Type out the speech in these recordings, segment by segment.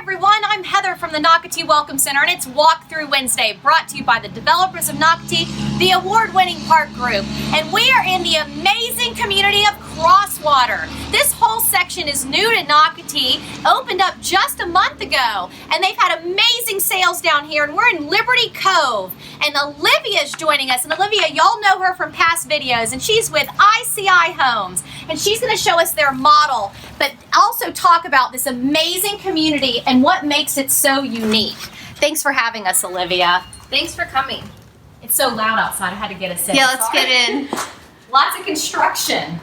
everyone, I'm Heather from the Nocatee Welcome Center, and it's Walkthrough Wednesday, brought to you by the developers of Nocatee, the award-winning park group. And we are in the amazing community of Crosswater. This whole section is new to Nocatee, opened up just a month ago, and they've had amazing sales down here, and we're in Liberty Cove. And Olivia's joining us, and Olivia, y'all know her from past videos, and she's with ICI Homes, and she's going to show us their model, but also talk about this amazing community and what makes it so unique. Thanks for having us, Olivia. Thanks for coming. It's so loud outside, I had to get us in. Yeah, let's get in. Lots of construction.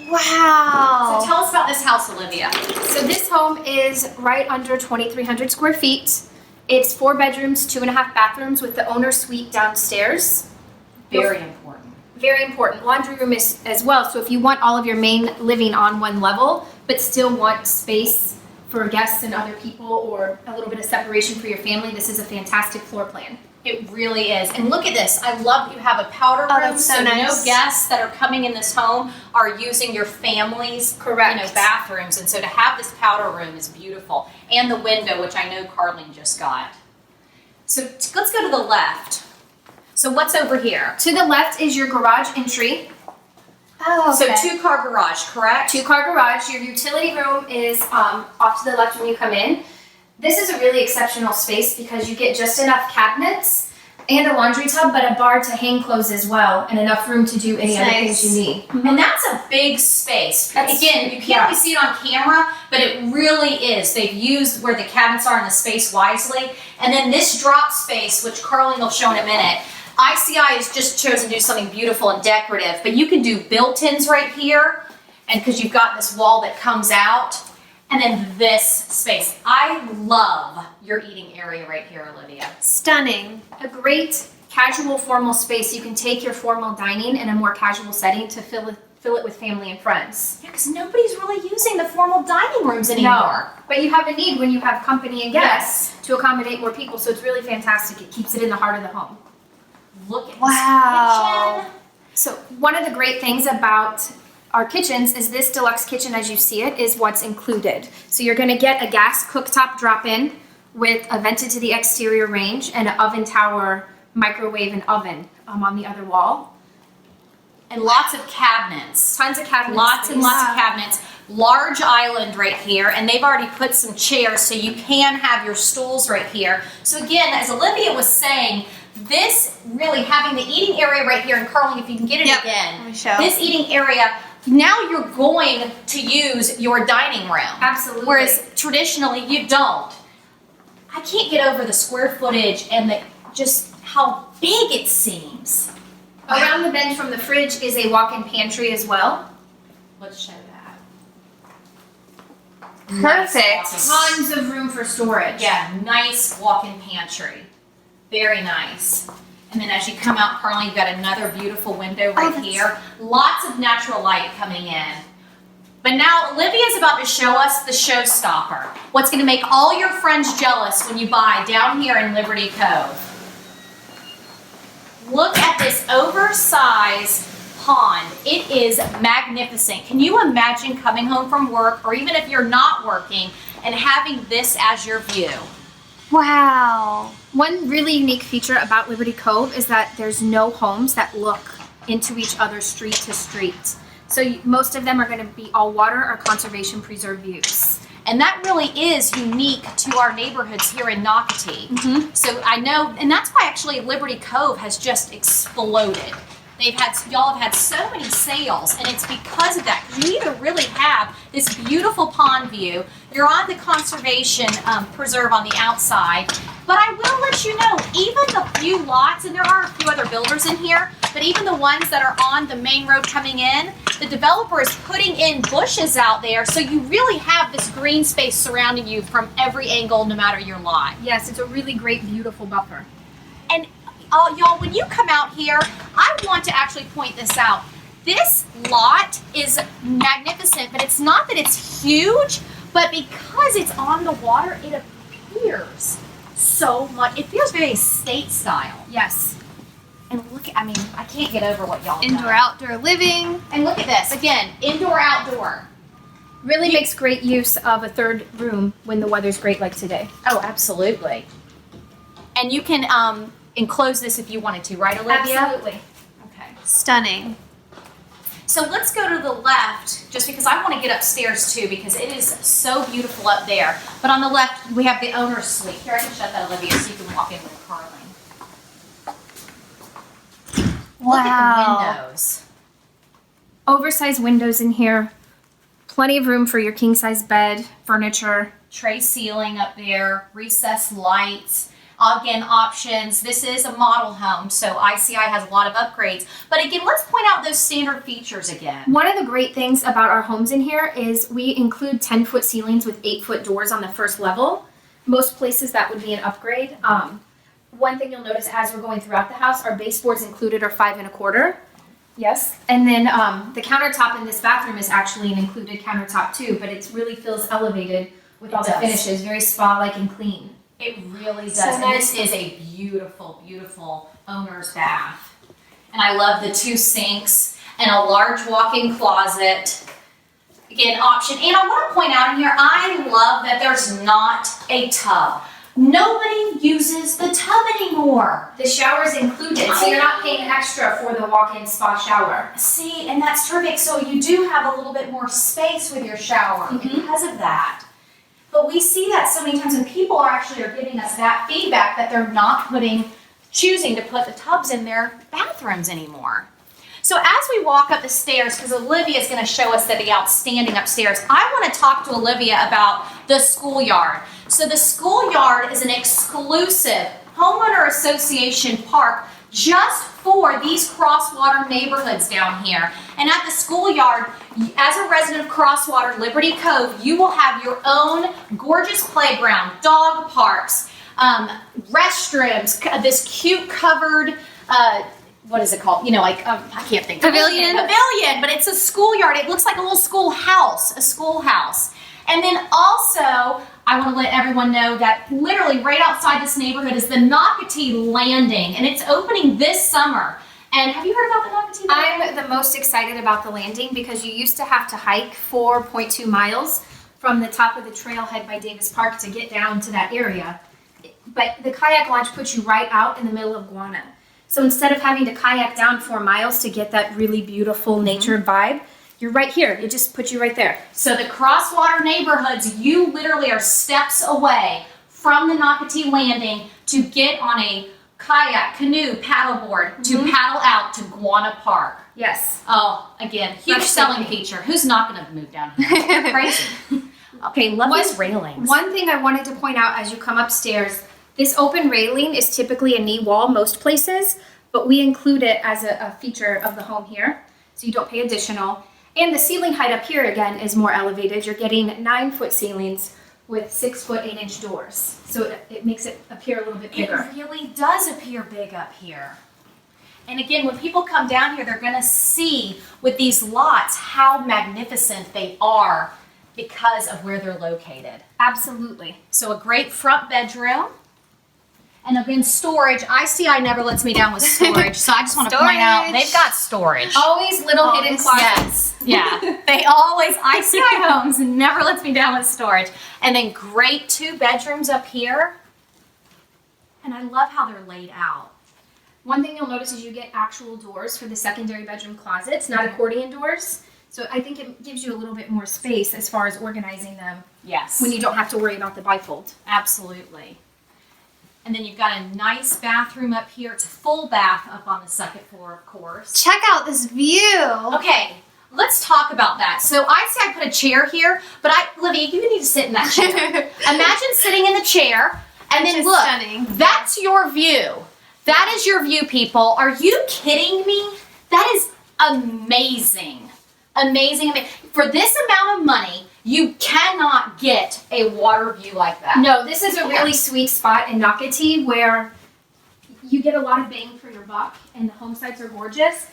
Wow. So tell us about this house, Olivia. So this home is right under 2,300 square feet. It's 4 bedrooms, 2.5 bathrooms with the owner suite downstairs. Very important. Very important. Laundry room is as well. So if you want all of your main living on one level, but still want space for guests and other people or a little bit of separation for your family, this is a fantastic floor plan. It really is. And look at this. I love that you have a powder room. That's so nice. No guests that are coming in this home are using your family's bathrooms. And so to have this powder room is beautiful. And the window, which I know Carlene just got. So let's go to the left. So what's over here? To the left is your garage entry. Oh, okay. So 2-car garage, correct? 2-car garage. Your utility room is off to the left when you come in. This is a really exceptional space because you get just enough cabinets and a laundry tub, but a bar to hang clothes as well, and enough room to do any other things you need. And that's a big space. Again, you can't really see it on camera, but it really is. They've used where the cabinets are in the space wisely. And then this drop space, which Carlene will show in a minute, ICI has just chosen to do something beautiful and decorative, but you can do built-ins right here, and because you've got this wall that comes out. And then this space. I love your eating area right here, Olivia. Stunning. A great casual formal space. You can take your formal dining in a more casual setting to fill it with family and friends. Yeah, because nobody's really using the formal dining rooms anymore. No, but you have a need when you have company and guests to accommodate more people, so it's really fantastic. It keeps it in the heart of the home. Look at this kitchen. So one of the great things about our kitchens is this deluxe kitchen, as you see it, is what's included. So you're gonna get a gas cooktop drop-in with a vented to the exterior range and an oven tower, microwave and oven on the other wall. And lots of cabinets. Tons of cabinets. Lots and lots of cabinets. Large island right here, and they've already put some chairs so you can have your stools right here. So again, as Olivia was saying, this really having the eating area right here, and Carlene, if you can get it again. Let me show. This eating area, now you're going to use your dining room. Absolutely. Whereas traditionally you don't. I can't get over the square footage and just how big it seems. Around the bend from the fridge is a walk-in pantry as well. Let's show that. Perfect. Nice Tons of room for storage. Yeah, nice walk-in pantry. Very nice. And then as you come out, Carlene, you've got another beautiful window right here. Lots of natural light coming in. But now Olivia's about to show us the showstopper. What's going to make all your friends jealous when you buy down here in Liberty Cove. Look at this oversized pond. It is magnificent. Can you imagine coming home from work, or even if you're not working, and having this as your view? Wow. One really unique feature about Liberty Cove is that there's no homes that look into each other street to street. So most of them are going to be all water or conservation preserve views. And that really is unique to our neighborhoods here in Nocatee. So I know, and that's why actually Liberty Cove has just exploded. Y'all have had so many sales, and it's because of that. Because you either really have this beautiful pond view, you're on the conservation preserve on the outside, but I will let you know, even the few lots, and there are a few other builders in here, but even the ones that are on the main road coming in, the developer is putting in bushes out there, so you really have this green space surrounding you from every angle, no matter your lot. Yes, it's a really great, beautiful buffer. And y'all, when you come out here, I want to actually point this out. This lot is magnificent, but it's not that it's huge, but because it's on the water, it appears so much. It feels very estate style. Yes. And look, I mean, I can't get over what y'all Indoor, outdoor living. And look at this, again, indoor, outdoor. Really makes great use of a third room when the weather's great like today. Oh, absolutely. And you can enclose this if you wanted to, right, Olivia? Absolutely. Okay. Stunning. So let's go to the left, just because I want to get upstairs too, because it is so beautiful up there. But on the left, we have the owner's suite. Here, I can shut that, Olivia, so you can walk in with Carlin. Look at the windows. Oversized windows in here. Plenty of room for your king size bed, furniture. Tray ceiling up there, recessed lights. Again, options. This is a model home, so ICI has a lot of upgrades. But again, let's point out those standard features again. One of the great things about our homes in here is we include 10-foot ceilings with 8-foot doors on the first level. Most places that would be an upgrade. One thing you'll notice as we're going throughout the house, our baseboards included are 5 1/4. Yes. And then the countertop in this bathroom is actually an included countertop too, but it really feels elevated with all the finishes, very spa-like and clean. It really does. So And nice. this is a beautiful, beautiful owner's bath. And I love the 2 sinks and a large walk-in closet. Again, option. And I want to point out in here, I love that there's not a tub. Nobody uses the tub anymore. The shower is included, so you're not paying extra for the walk-in spa shower. See, and that's terrific. So you do have a little bit more space with your shower because of that. But we see that so many times, and people are giving us that feedback that they're not choosing to put the tubs in their bathrooms anymore. So as we walk up the stairs, because Olivia is going to show us the outstanding upstairs, I want to talk to Olivia about the schoolyard. So the schoolyard is an exclusive homeowner association park just for these Crosswater neighborhoods down here. And at the schoolyard, as a resident of Crosswater, Liberty Cove, you will have your own gorgeous playground, dog parks, restrooms, this cute covered, what is it called? You know, like, I can't think. Pavilion? Pavilion, but it's a schoolyard. It looks like a little schoolhouse, a schoolhouse. And then also, I want to let everyone know that literally right outside this neighborhood is the Nocatee Landing, and it's opening this summer. And have you heard about the Nocatee Landing? I'm the most excited about the landing because you used to have to hike 4.2 miles from the top of the trailhead by Davis Park to get down to that area. But the kayak launch puts you right out in the middle of Guana. So instead of having to kayak down 4 miles to get that really beautiful nature vibe, you're right here. It just puts you right there. So the Crosswater neighborhoods, you literally are steps away from the Nocatee Landing to get on a kayak, canoe, paddleboard to paddle out to Guana Park. Yes. Oh, again, huge selling feature. Who's not going to move down here? Crazy. Okay, love these railings. One thing I wanted to point out as you come upstairs, this open railing is typically a knee wall most places, but we include it as a feature of the home here, so you don't pay additional. And the ceiling height up here, again, is more elevated. You're getting 9-foot ceilings with 6-foot 8-inch doors. So it makes it appear a little bit bigger. It really does appear big up here. And again, when people come down here, they're going to see with these lots how magnificent they are because of where they're located. Absolutely. So a great front bedroom. And again, storage. ICI never lets me down with storage, so I just want to point out Storage. they've got storage. Always little hidden closets. Yes, yeah. They always, ICI Homes never lets me down with storage. And then great 2 bedrooms up here. And I love how they're laid out. One thing you'll notice is you get actual doors for the secondary bedroom closets, not accordion doors. So I think it gives you a little bit more space as far as organizing them Yes. when you don't have to worry about the bifold. Absolutely. And then you've got a nice bathroom up here. It's a full bath up on the 2nd floor, of course. Check out this view. Okay, let's talk about that. So I put a chair here, but Olivia, you need to sit in that chair. Imagine sitting in the chair, and then Which is look, stunning. that's your view. That is your view, people. Are you kidding me? That is amazing. Amazing. For this amount of money, you cannot get a water view like that. No, this is a really sweet spot in Nocatee where you get a lot of bang for your buck, and the home sites are gorgeous,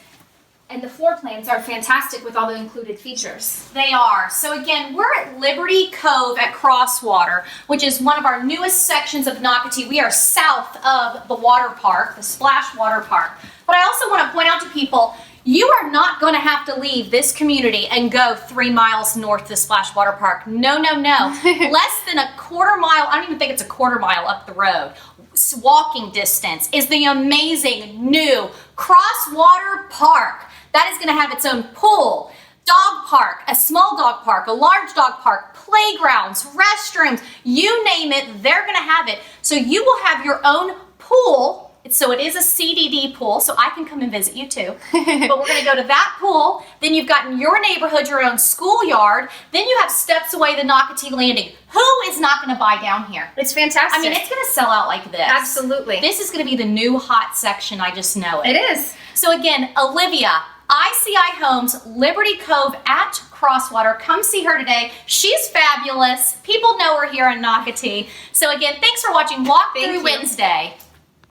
and the floor plans are fantastic with all the included features. They are. So again, we're at Liberty Cove at Crosswater, which is one of our newest sections of Nocatee. We are south of the water park, the Splash Water Park. But I also want to point out to people, You are not going to have to leave this community and go 3 miles north to Splash Water Park. No, no, no. Less than a quarter mile, I don't even think it's a quarter mile up the road, walking distance is the amazing new Crosswater Park. That is going to have its own pool, dog park, a small dog park, a large dog park, playgrounds, restrooms, you name it, they're going to have it. So you will have your own pool. So it is a CDD pool, so I can come and visit you too. But we're going to go to that pool. Then you've got in your neighborhood your own schoolyard. Then you have steps away the Nocatee Landing. Who is not going to buy down here? It's fantastic. I mean, it's going to sell out like this. Absolutely. This is going to be the new hot section. I just know it. It is. So again, Olivia, ICI Homes, Liberty Cove at Crosswater. Come see her today. She's fabulous. People know her here in Nocatee. So again, thanks for watching Walk Through Wednesday.